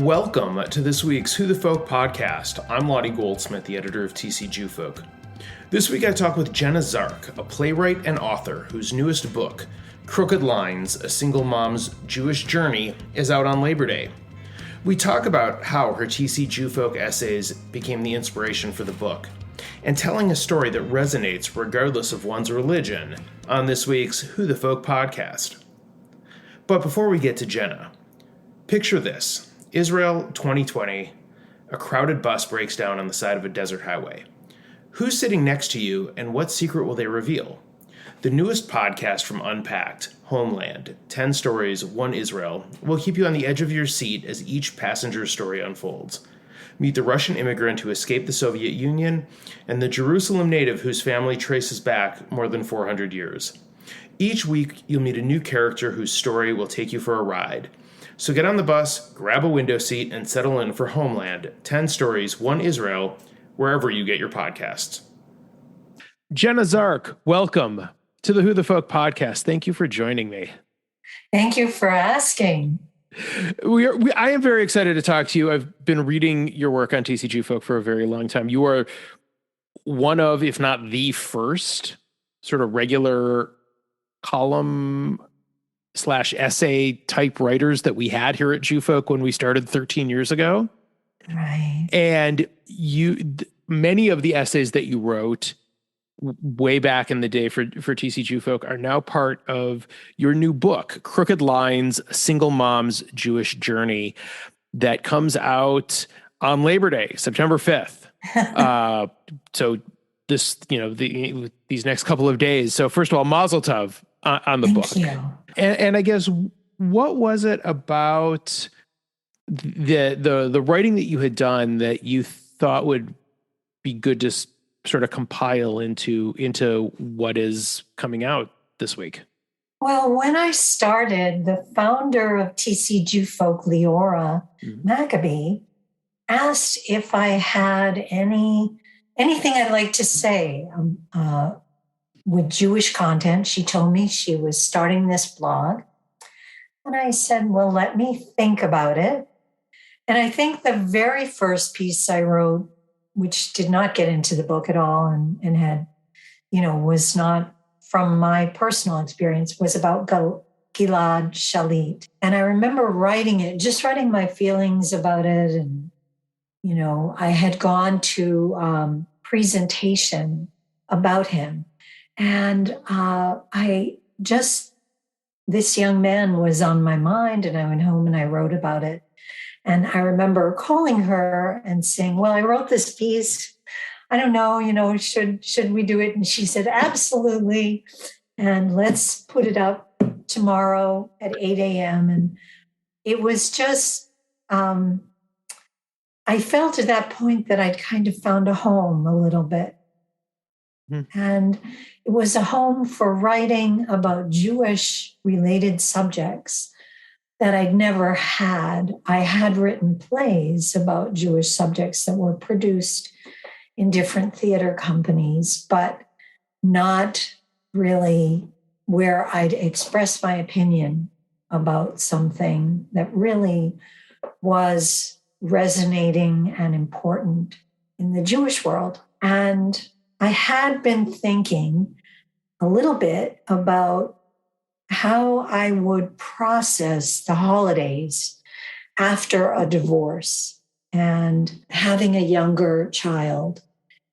Welcome to this week's Who the Folk podcast. I'm Lottie Goldsmith, the editor of TC Jewfolk. This week I talk with Jenna Zark, a playwright and author whose newest book, Crooked Lines, A Single Mom's Jewish Journey, is out on Labor Day. We talk about how her TC Jewfolk essays became the inspiration for the book, and telling a story that resonates regardless of one's religion on this week's Who the Folk podcast. But before we get to Jenna, picture this. Israel 2020, a crowded bus breaks down on the side of a desert highway. Who's sitting next to you and what secret will they reveal? The newest podcast from Unpacked, Homeland, 10 Stories, 1 Israel, will keep you on the edge of your seat as each passenger's story unfolds. Meet the Russian immigrant who escaped the Soviet Union and the Jerusalem native whose family traces back more than 400 years. Each week, you'll meet a new character whose story will take you for a ride. So get on the bus, grab a window seat, and settle in for Homeland, 10 Stories, 1 Israel, wherever you get your podcasts. Jenna Zark, welcome to the Who the Folk podcast. Thank you for joining me. Thank you for asking. I am very excited to talk to you. I've been reading your work on TC Jewfolk for a very long time. You are one of, if not the first, sort of regular column / essay type writers that we had here at Jewfolk when we started 13 years ago. Right. And many of the essays that you wrote way back in the day for TC Jewfolk are now part of your new book, Crooked Lines, A Single Mom's Jewish Journey, that comes out on Labor Day, September 5th. So this, these next couple of days. So first of all, Mazel Tov on the book. Thank you. And I guess, what was it about the writing that you had done that you thought would be good to sort of compile into what is coming out this week? Well, when I started, the founder of TC Jewfolk, Leora Maccabee, asked if I had anything I'd like to say with Jewish content. She told me she was starting this blog. And I said, well, let me think about it. And I think the very first piece I wrote, which did not get into the book at all and had, was not from my personal experience, was about Gilad Shalit. And I remember writing my feelings about it. And, I had gone to presentation about him. And this young man was on my mind, and I went home and I wrote about it. And I remember calling her and saying, well, I wrote this piece. I don't know, should we do it? And she said, absolutely. And let's put it up tomorrow at 8 a.m. And it was just, I felt at that point that I'd kind of found a home a little bit. And it was a home for writing about Jewish-related subjects that I'd never had. I had written plays about Jewish subjects that were produced in different theater companies, but not really where I'd express my opinion about something that really was resonating and important in the Jewish world. And I had been thinking a little bit about how I would process the holidays after a divorce and having a younger child.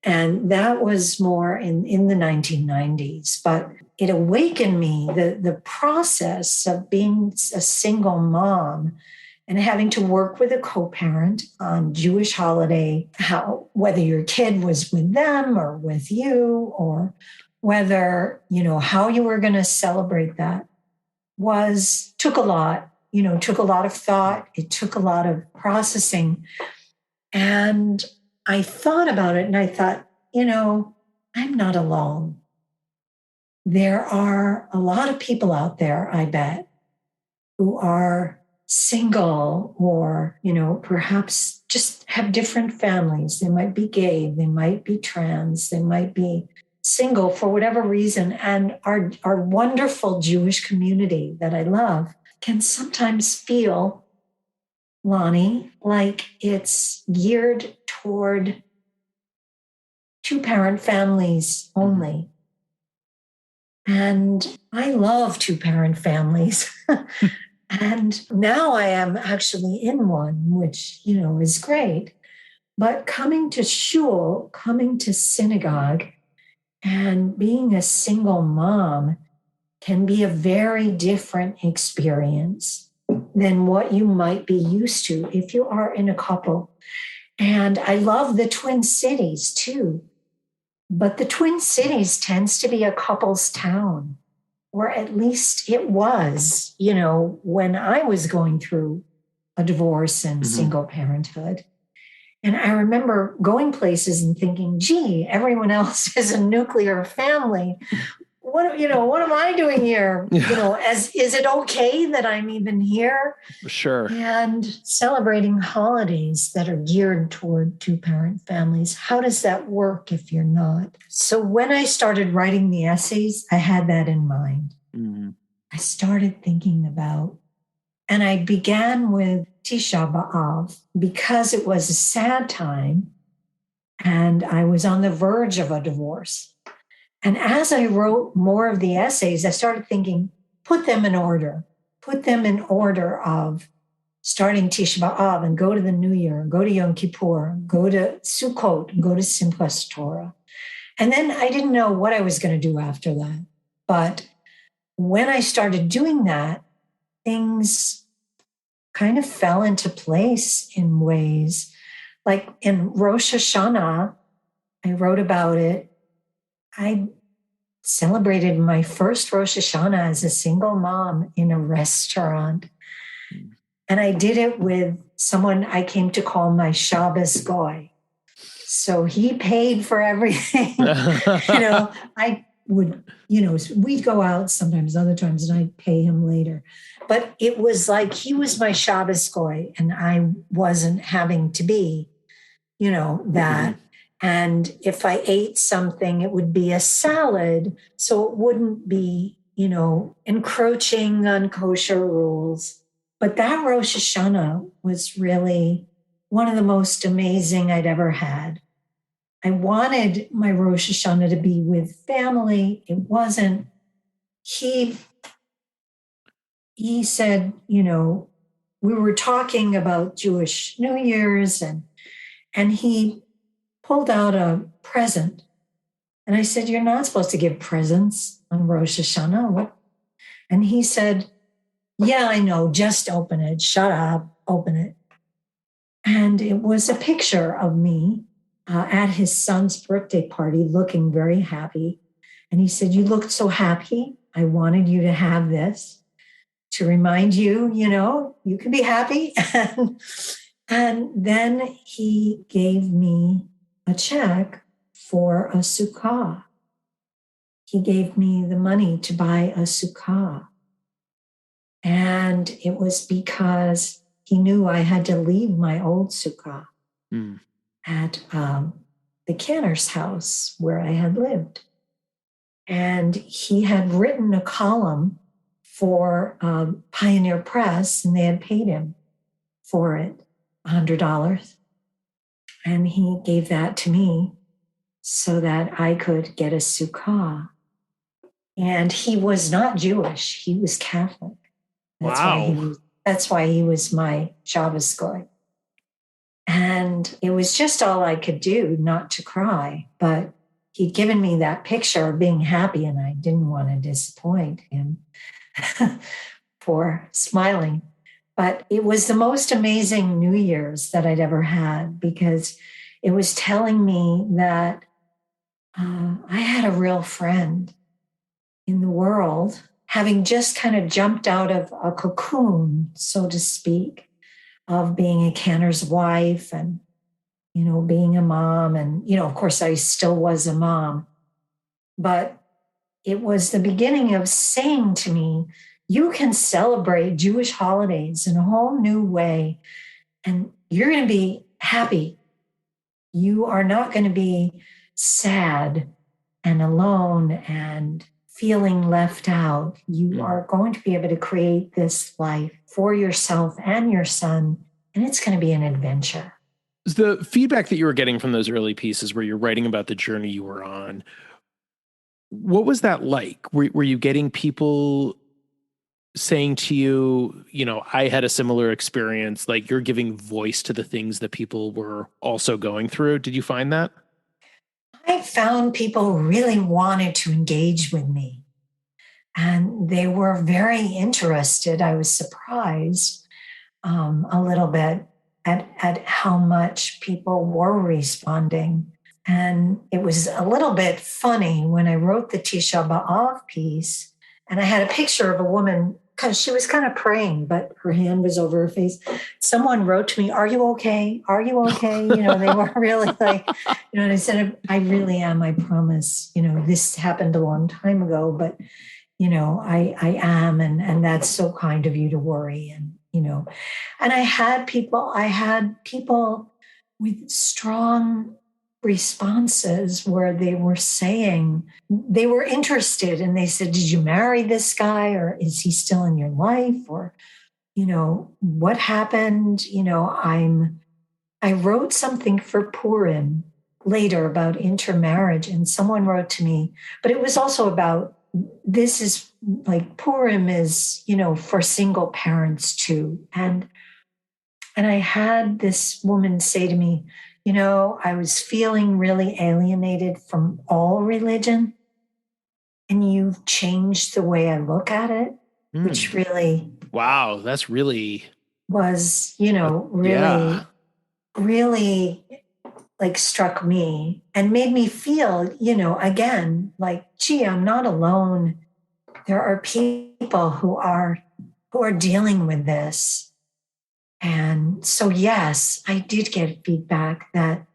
And that was more in the 1990s. But it awakened me, the process of being a single mom and having to work with a co-parent on Jewish holiday, whether your kid was with them or with you, or whether, how you were going to celebrate that took a lot of thought. It took a lot of processing. And I thought about it and I thought, I'm not alone. There are a lot of people out there, I bet, who are single or, perhaps just have different families. They might be gay, they might be trans, they might be single for whatever reason. And our wonderful Jewish community that I love can sometimes feel Lonnie, like it's geared toward two-parent families only. And I love two-parent families. And now I am actually in one, which, is great. But coming to shul, coming to synagogue, and being a single mom can be a very different experience than what you might be used to if you are in a couple. And I love the Twin Cities too. But the Twin Cities tends to be a couple's town, or at least it was, when I was going through a divorce and single parenthood. And I remember going places and thinking, gee, everyone else is a nuclear family. What am I doing here? Is it okay that I'm even here? Sure. And celebrating holidays that are geared toward two-parent families. How does that work if you're not? So when I started writing the essays, I had that in mind. Mm-hmm. I started thinking about, and I began with Tisha B'Av because it was a sad time and I was on the verge of a divorce. And as I wrote more of the essays, I started thinking, put them in order of starting Tisha B'Av and go to the New Year, go to Yom Kippur, go to Sukkot, go to Simchas Torah. And then I didn't know what I was going to do after that. But when I started doing that, things kind of fell into place in ways. Like in Rosh Hashanah, I wrote about it. I celebrated my first Rosh Hashanah as a single mom in a restaurant. And I did it with someone I came to call my Shabbos Goy. So he paid for everything. I would, we'd go out sometimes, other times, and I'd pay him later. But it was like he was my Shabbos Goy, and I wasn't having to be, that. Mm-hmm. And if I ate something, it would be a salad. So it wouldn't be, encroaching on kosher rules. But that Rosh Hashanah was really one of the most amazing I'd ever had. I wanted my Rosh Hashanah to be with family. It wasn't. He said, we were talking about Jewish New Year's and he pulled out a present. And I said, you're not supposed to give presents on Rosh Hashanah. What? And he said, yeah, I know. Just open it. Shut up. Open it. And it was a picture of me at his son's birthday party looking very happy. And he said, you looked so happy. I wanted you to have this to remind you, you can be happy. And then he gave me a check for a sukkah. He gave me the money to buy a sukkah. And it was because he knew I had to leave my old sukkah at the canner's house where I had lived. And he had written a column for Pioneer Press, and they had paid him for it, $100. And he gave that to me so that I could get a sukkah. And he was not Jewish. He was Catholic. That's why he was my Shabbos Goy. And it was just all I could do not to cry. But he'd given me that picture of being happy, and I didn't want to disappoint him for smiling. But it was the most amazing New Year's that I'd ever had, because it was telling me that I had a real friend in the world, having just kind of jumped out of a cocoon, so to speak, of being a canner's wife and, being a mom. And, of course, I still was a mom. But it was the beginning of saying to me, you can celebrate Jewish holidays in a whole new way, and you're going to be happy. You are not going to be sad and alone and feeling left out. You are going to be able to create this life for yourself and your son and it's going to be an adventure. The feedback that you were getting from those early pieces where you're writing about the journey you were on, what was that like? Were you getting people saying to you, I had a similar experience, like you're giving voice to the things that people were also going through? Did you find that? I found people really wanted to engage with me, and they were very interested. I was surprised a little bit at how much people were responding. And it was a little bit funny when I wrote the Tisha B'Av piece, and I had a picture of a woman because she was kind of praying, but her hand was over her face. Someone wrote to me, "Are you okay? Are you okay?" They were really like, and I said, "I really am. I promise. This happened a long time ago, but I am, and that's so kind of you to worry." And I had people with strong responses where they were saying they were interested, and they said, "Did you marry this guy, or is he still in your life, or what happened?" I wrote something for Purim later about intermarriage, and someone wrote to me, but it was also about, this is like, Purim is, for single parents too. And I had this woman say to me, I was feeling really alienated from all religion, and you've changed the way I look at it, which really, wow, that's really was, really, really like struck me and made me feel, again, like, gee, I'm not alone. There are people who are dealing with this. And so, yes, I did get feedback that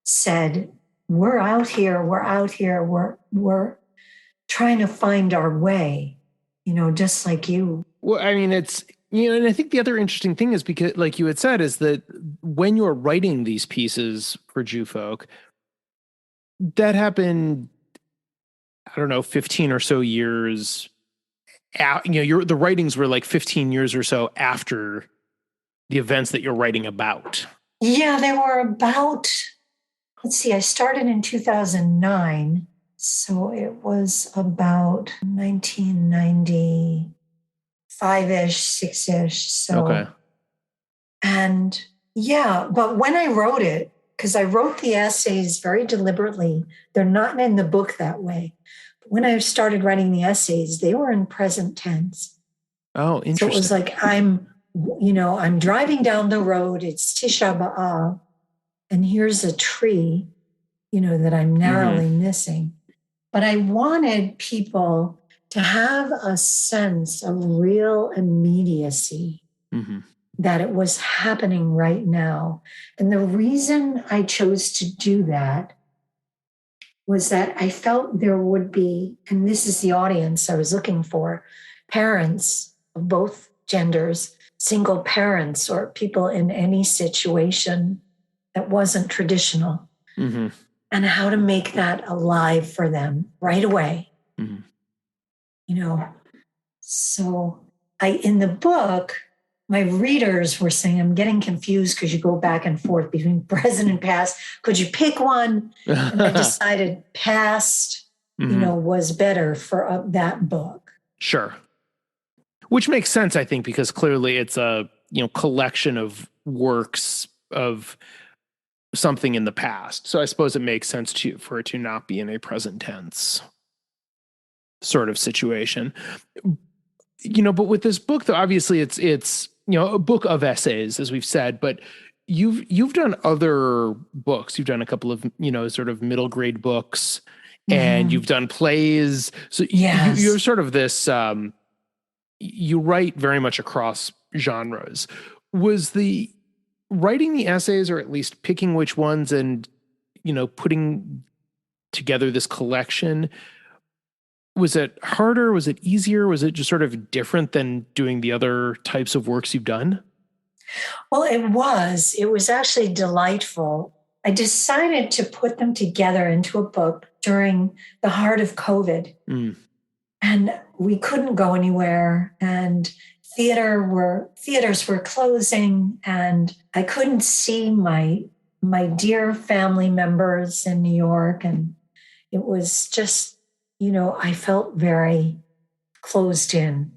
said, we're out here, we're trying to find our way, just like you. Well, I mean, it's, and I think the other interesting thing is, because like you had said, is that when you're writing these pieces for Jewfolk, that happened, I don't know, 15 or so years the writings were like 15 years or so after the events that you're writing about. Yeah, they were about, let's see, I started in 2009. So it was about 1995-ish, 6-ish. So, okay. And yeah, but when I wrote it, because I wrote the essays very deliberately, they're not in the book that way. But when I started writing the essays, they were in present tense. Oh, interesting. So it was like, I'm driving down the road, it's Tisha B'Av, and here's a tree, that I'm narrowly missing. But I wanted people to have a sense of real immediacy, that it was happening right now. And the reason I chose to do that was that I felt there would be, and this is the audience I was looking for, parents of both genders, single parents, or people in any situation that wasn't traditional, and how to make that alive for them right away. So in the book, my readers were saying, I'm getting confused because you go back and forth between present and past. Could you pick one? And I decided past, was better for that book. Sure. Which makes sense, I think, because clearly it's a, collection of works of something in the past. So I suppose it makes sense for it to not be in a present tense sort of situation. But with this book, though, obviously it's a book of essays, as we've said, but you've done other books. You've done a couple of, sort of middle grade books, and you've done plays. So you're sort of this, you write very much across genres. Was the writing the essays, or at least picking which ones and, putting together this collection, was it harder? Was it easier? Was it just sort of different than doing the other types of works you've done? Well, it was actually delightful. I decided to put them together into a book during the heart of COVID. And we couldn't go anywhere, and theaters were closing, and I couldn't see my dear family members in New York. And it was just, I felt very closed in.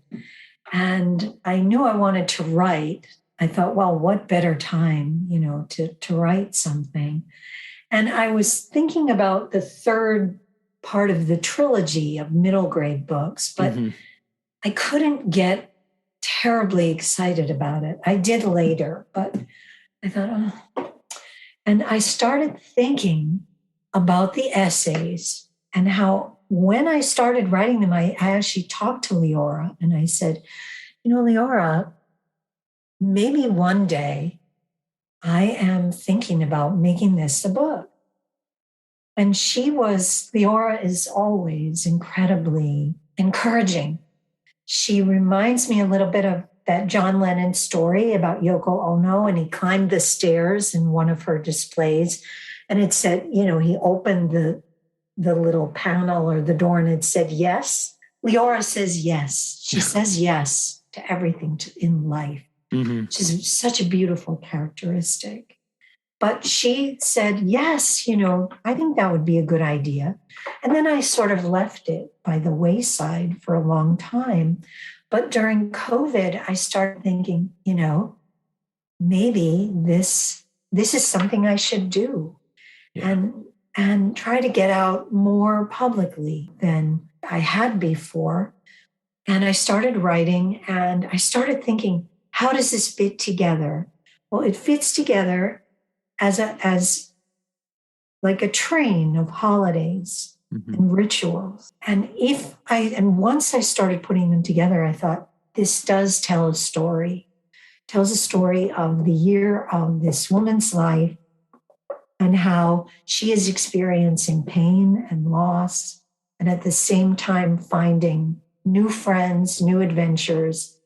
And I knew I wanted to write. I thought, well, what better time, to write something. And I was thinking about the third part of the trilogy of middle grade books, but I couldn't get terribly excited about it. I did later, but I thought, oh. And I started thinking about the essays and how when I started writing them, I actually talked to Leora and I said, Leora, maybe one day I am thinking about making this a book. And Leora is always incredibly encouraging. She reminds me a little bit of that John Lennon story about Yoko Ono, and he climbed the stairs in one of her displays. And it said, he opened the little panel or the door and it said, yes. Leora says yes. She says yes to everything in life, which is such a beautiful characteristic. But she said, yes, I think that would be a good idea. And then I sort of left it by the wayside for a long time. But during COVID, I started thinking, maybe this is something I should do and try to get out more publicly than I had before. And I started writing and I started thinking, how does this fit together? Well, it fits together as like a train of holidays and rituals. And once I started putting them together, I thought, this does tell a story. It tells a story of the year of this woman's life and how she is experiencing pain and loss, and at the same time finding new friends, new adventures.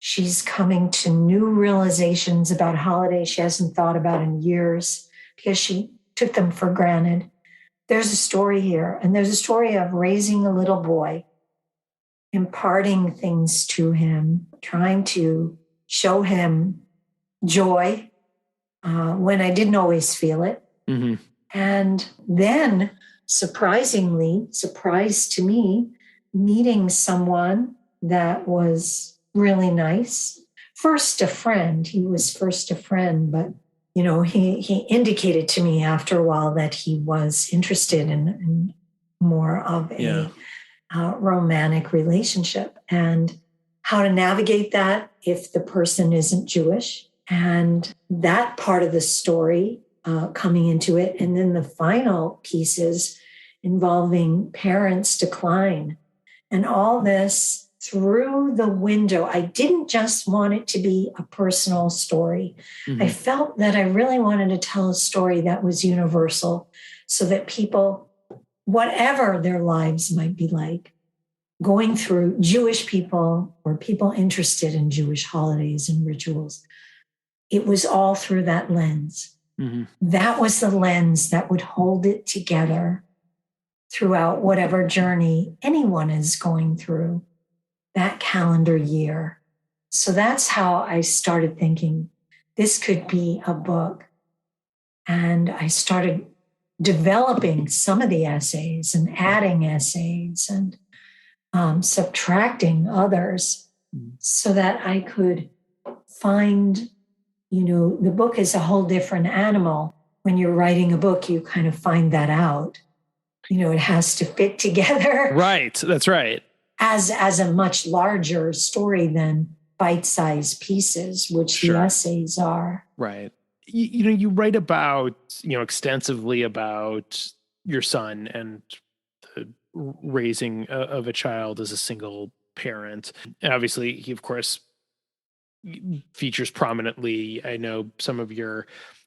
She's coming to new realizations about holidays she hasn't thought about in years because she took them for granted. There's a story here, and there's a story of raising a little boy, imparting things to him, trying to show him joy when I didn't always feel it. And then, surprised to me, meeting someone that was really nice. First a friend, he was first a friend, but he indicated to me after a while that he was interested in more of a romantic relationship and how to navigate that if the person isn't Jewish, and that part of the story coming into it. And then the final pieces involving parents' decline and all this through the window. I didn't just want it to be a personal story. I felt that I really wanted to tell a story that was universal so that people, whatever their lives might be like, going through, Jewish people or people interested in Jewish holidays and rituals, it was all through that lens. That was the lens that would hold it together throughout whatever journey anyone is going through that calendar year. So that's how I started thinking this could be a book. And I started developing some of the essays and adding essays and subtracting others so that I could find, the book is a whole different animal. When you're writing a book, you kind of find that out. It has to fit together. Right. That's right. As a much larger story than bite-sized pieces, which the essays are. Right. You write about, extensively about your son and the raising of a child as a single parent. And obviously, he, of course, features prominently. I know some of the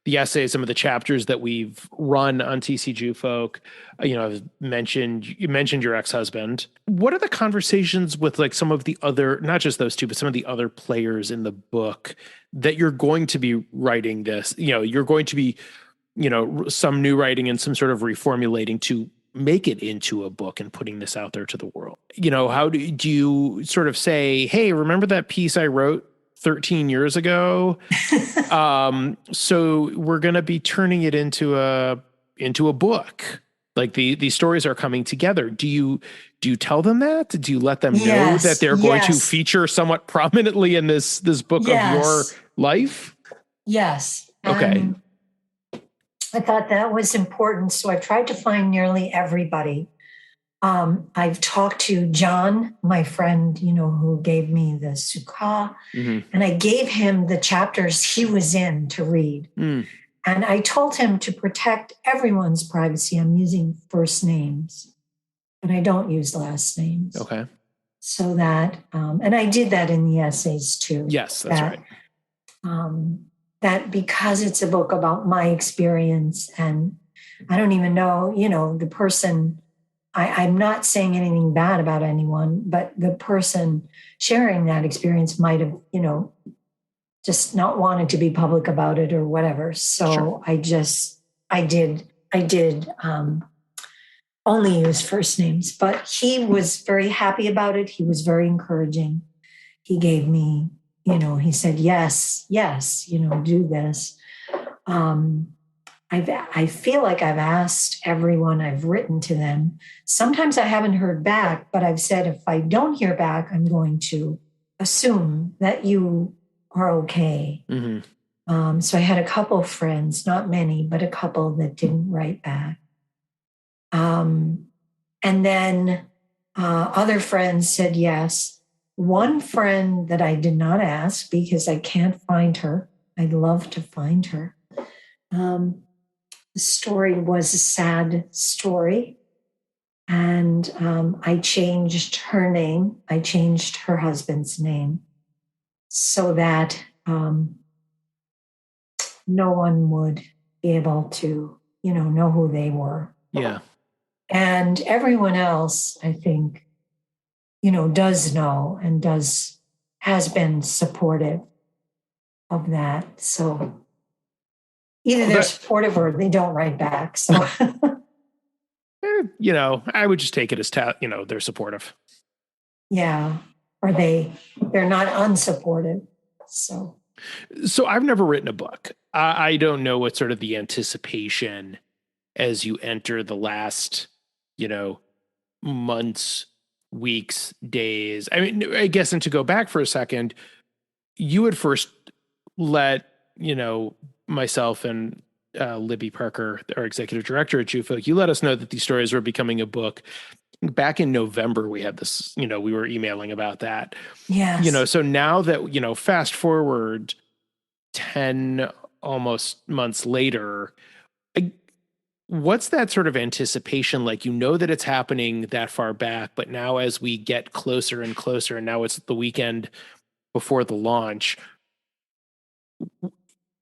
essays, some of the chapters that we've run on TC Jewfolk, I've mentioned your ex-husband. What are the conversations with like some of the other, not just those two, but some of the other players in the book that you're going to be writing this, you're going to be, some new writing and some sort of reformulating to make it into a book and putting this out there to the world? How do you sort of say, hey, remember that piece I wrote 13 years ago? So we're going to be turning it into a book. Like these stories are coming together. Do you tell them that? Do you let them know that they're going to feature somewhat prominently in this book of your life? Yes. Okay. I thought that was important. So I've tried to find nearly everybody. I've talked to John, my friend, who gave me the Sukkah, and I gave him the chapters he was in to read. And I told him to protect everyone's privacy. I'm using first names, but I don't use last names. Okay. So that, and I did that in the essays too. Yes, that's right. That because it's a book about my experience, and I don't even know, the person, I'm not saying anything bad about anyone, but the person sharing that experience might have, just not wanted to be public about it or whatever. So sure. I did only use first names, but he was very happy about it. He was very encouraging. He gave me, he said, yes, do this. I feel like I've asked everyone I've written to them. Sometimes I haven't heard back, but I've said, if I don't hear back, I'm going to assume that you are okay. So I had a couple of friends, not many, but a couple that didn't write back. And then other friends said yes. One friend that I did not ask because I can't find her. I'd love to find her. The story was a sad story. And I changed her name. I changed her husband's name so that no one would be able to, know who they were. Yeah. And everyone else, I think, does know and has been supportive of that. So either they're supportive or they don't write back. So, I would just take it as, they're supportive. Yeah. Or they're not unsupportive. So I've never written a book. I don't know what sort of the anticipation as you enter the last, months, weeks, days. I mean, I guess, and to go back for a second, you would first let, myself and Libby Parker, our executive director at Jewfolk, you let us know that these stories were becoming a book. Back in November, we had this, we were emailing about that. Yes. So now that, fast forward 10 almost months later, what's that sort of anticipation like? That it's happening that far back, but now as we get closer and closer, and now it's the weekend before the launch,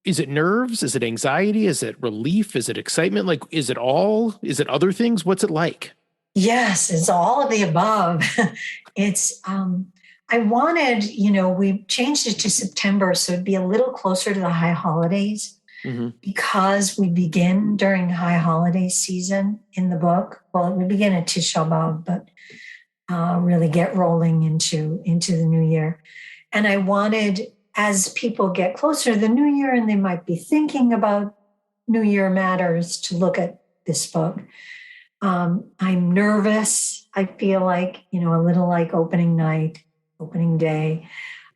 is it nerves? Is it anxiety? Is it relief? Is it excitement? Like, is it other things? What's it like? Yes, it's all of the above. It's, I wanted, we changed it to September, so it'd be a little closer to the high holidays. Because we begin during high holiday season in the book. Well, we begin at Tisha B'Av, but really get rolling into the new year. And I wanted, as people get closer to the new year and they might be thinking about New Year matters, to look at this book. I'm nervous. I feel like, a little like opening night, opening day.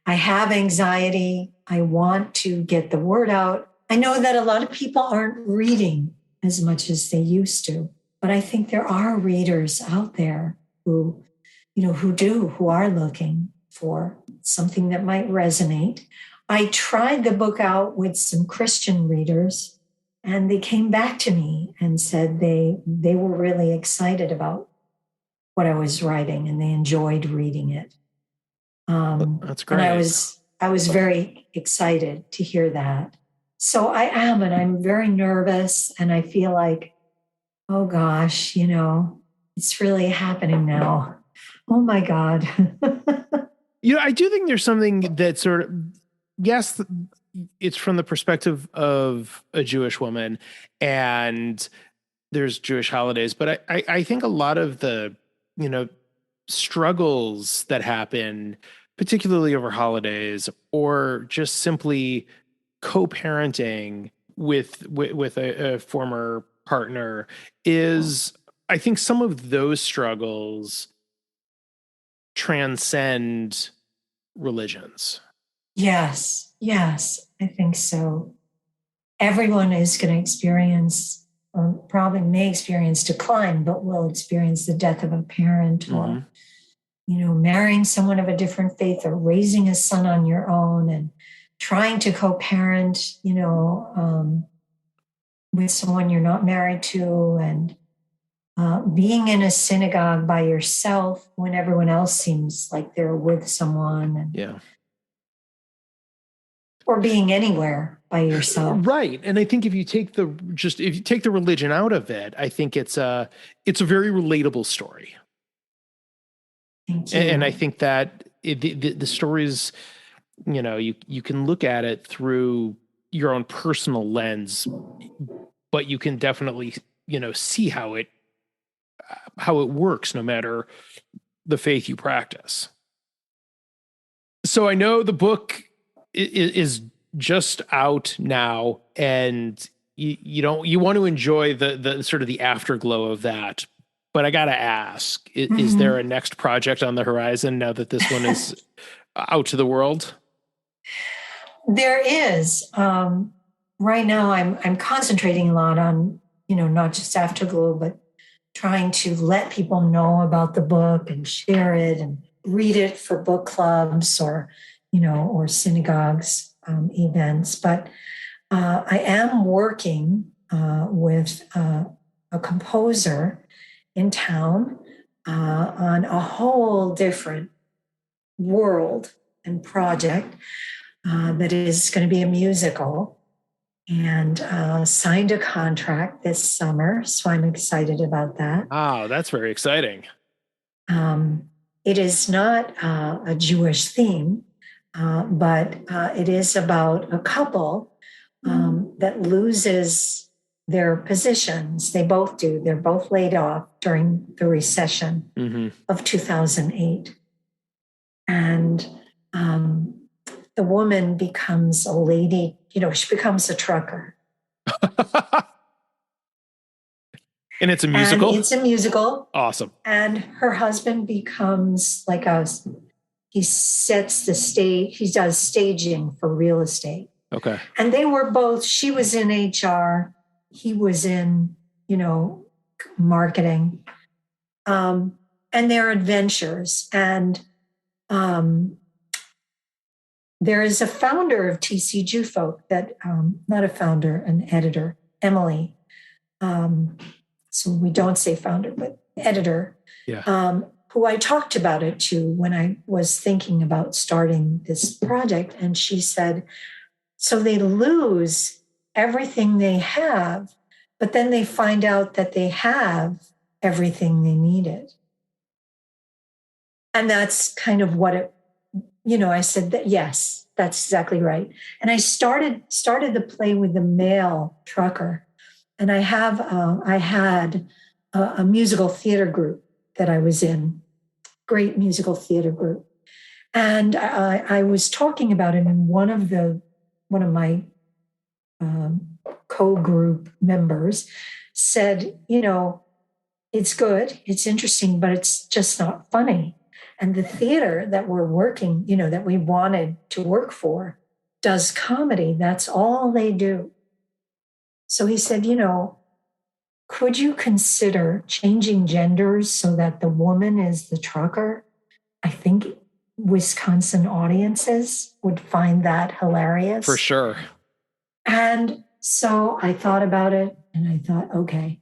I have anxiety. I want to get the word out. I know that a lot of people aren't reading as much as they used to, but I think there are readers out there who are looking for something that might resonate. I tried the book out with some Christian readers, and they came back to me and said they were really excited about what I was writing and they enjoyed reading it. That's great. And I was very excited to hear that. So I am, and I'm very nervous, and I feel like, oh gosh, it's really happening now. Oh my God. I do think there's something that sort of, yes, it's from the perspective of a Jewish woman, and there's Jewish holidays, but I think a lot of the, struggles that happen, particularly over holidays or just simply co-parenting with a former partner is, I think some of those struggles transcend religions. Yes, I think so. Everyone is going to experience, or probably may experience decline, but will experience the death of a parent or, marrying someone of a different faith or raising a son on your own and trying to co-parent, with someone you're not married to, and being in a synagogue by yourself when everyone else seems like they're with someone. And, or being anywhere by yourself. Right. And I think if you take the religion out of it, I think it's a very relatable story. Thank you. And I think that the stories, you can look at it through your own personal lens, but you can definitely, see how it works no matter the faith you practice. So I know the book is just out now, and you want to enjoy the sort of the afterglow of that. But I gotta ask: is there a next project on the horizon now that this one is out to the world? There is. Right now, I'm concentrating a lot on not just Afterglow, but trying to let people know about the book and share it and read it for book clubs or synagogues events. But I am working with a composer in town on a whole different world and project that is going to be a musical, and signed a contract this summer. So I'm excited about that. Oh, that's very exciting. It is not a Jewish theme, but it is about a couple that loses their positions. They both do. They're both laid off during the recession of 2008. And the woman becomes a lady, she becomes a trucker. And it's a musical? And it's a musical. Awesome. And her husband becomes he sets the stage, he does staging for real estate. Okay. And they were both, she was in HR, he was in, marketing, and their adventures. And there is a founder of TC Jewfolk that, not a founder, an editor, Emily. So we don't say founder, but editor, who I talked about it to when I was thinking about starting this project. And she said, so they lose everything they have, but then they find out that they have everything they needed. And that's kind of what it, I said that, yes, that's exactly right. And I started the play with the male trucker. And I had a musical theater group that I was in, great musical theater group. And I was talking about it, and one of my co-group members said, it's good, it's interesting, but it's just not funny. And the theater that we're working, that we wanted to work for does comedy. That's all they do. So he said, could you consider changing genders so that the woman is the trucker? I think Wisconsin audiences would find that hilarious. For sure. And so I thought about it, and I thought, okay.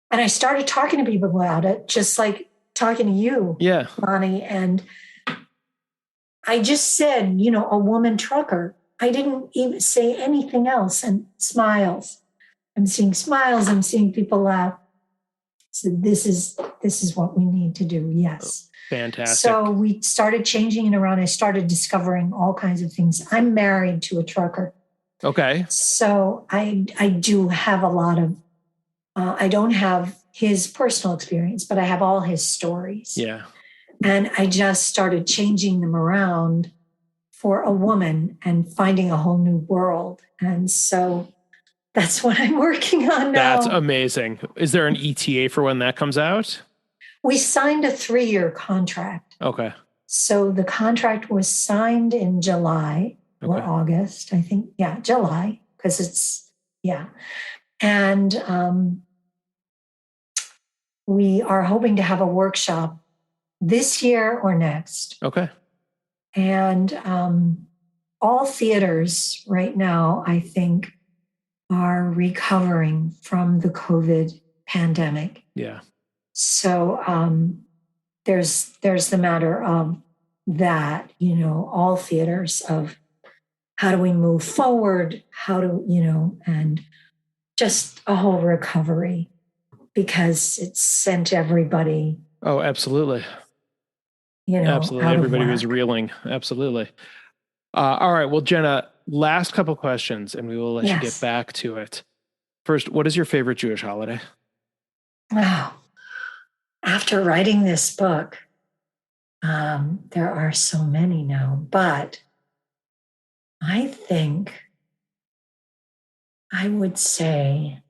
And I started talking to people about it, just like talking to you, Lonnie. And I just said, a woman trucker. I didn't even say anything else, and smiles. I'm seeing smiles. I'm seeing people laugh. So this is what we need to do. Yes. Fantastic. So we started changing it around. I started discovering all kinds of things. I'm married to a trucker. Okay. So I do have a lot of I don't have his personal experience, but I have all his stories. Yeah. And I just started changing them around for a woman and finding a whole new world. And so that's what I'm working on now. That's amazing. Is there an ETA for when that comes out? We signed a 3-year contract. Okay. So the contract was signed in July or August, I think. Yeah, July, because yeah. And we are hoping to have a workshop this year or next. Okay. And all theaters right now, I think, are recovering from the COVID pandemic. Yeah. So there's the matter of that, all theaters of how do we move forward, and just a whole recovery, because it's sent everybody. Oh, absolutely. Absolutely. Everybody was reeling. Absolutely. All right. Well, Jenna, last couple questions and we will let you get back to it. First, what is your favorite Jewish holiday? Oh, after writing this book, there are so many now, but I think I would say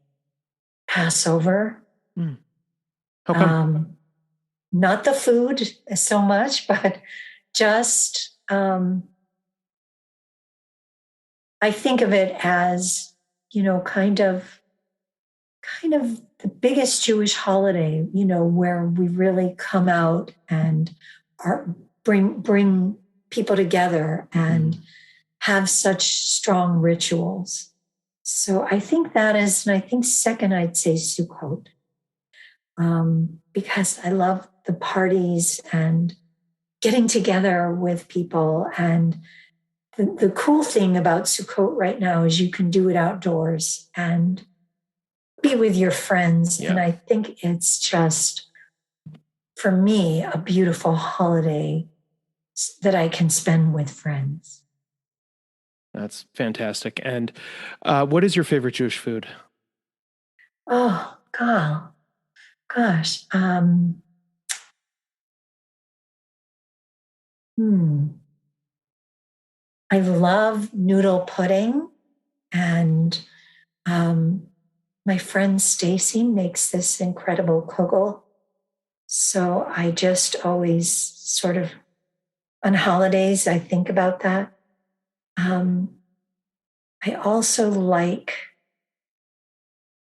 Passover. How come? Not the food so much, but just I think of it as, kind of the biggest Jewish holiday, where we really come out and bring people together and have such strong rituals. So I think that is, and I think second, I'd say Sukkot, because I love the parties and getting together with people. And the cool thing about Sukkot right now is you can do it outdoors and be with your friends. Yeah. And I think it's just, for me, a beautiful holiday that I can spend with friends. That's fantastic. And what is your favorite Jewish food? Oh, gosh. I love noodle pudding, and my friend Stacy makes this incredible kugel. So I just always sort of, on holidays, I think about that. I also like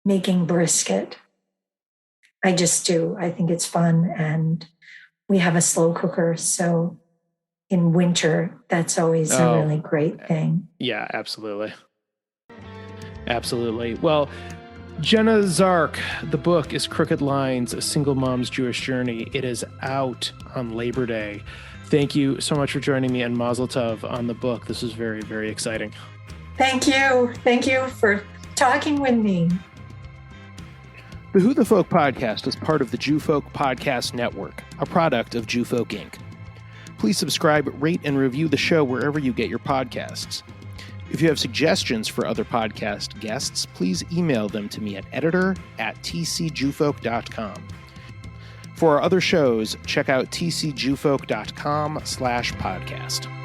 making brisket. I just do. I think it's fun. And we have a slow cooker. So in winter, that's always a really great thing. Yeah, absolutely. Absolutely. Well, Jenna Zark, the book is Crooked Lines, A Single Mom's Jewish Journey. It is out on Labor Day. Thank you so much for joining me and Mazel Tov on the book. This was very, very exciting. Thank you. Thank you for talking with me. The Who the Folk podcast is part of the Jewfolk Podcast Network, a product of Jewfolk Inc. Please subscribe, rate, and review the show wherever you get your podcasts. If you have suggestions for other podcast guests, please email them to me at editor@tcjewfolk.com. For our other shows, check out tcjewfolk.com/podcast.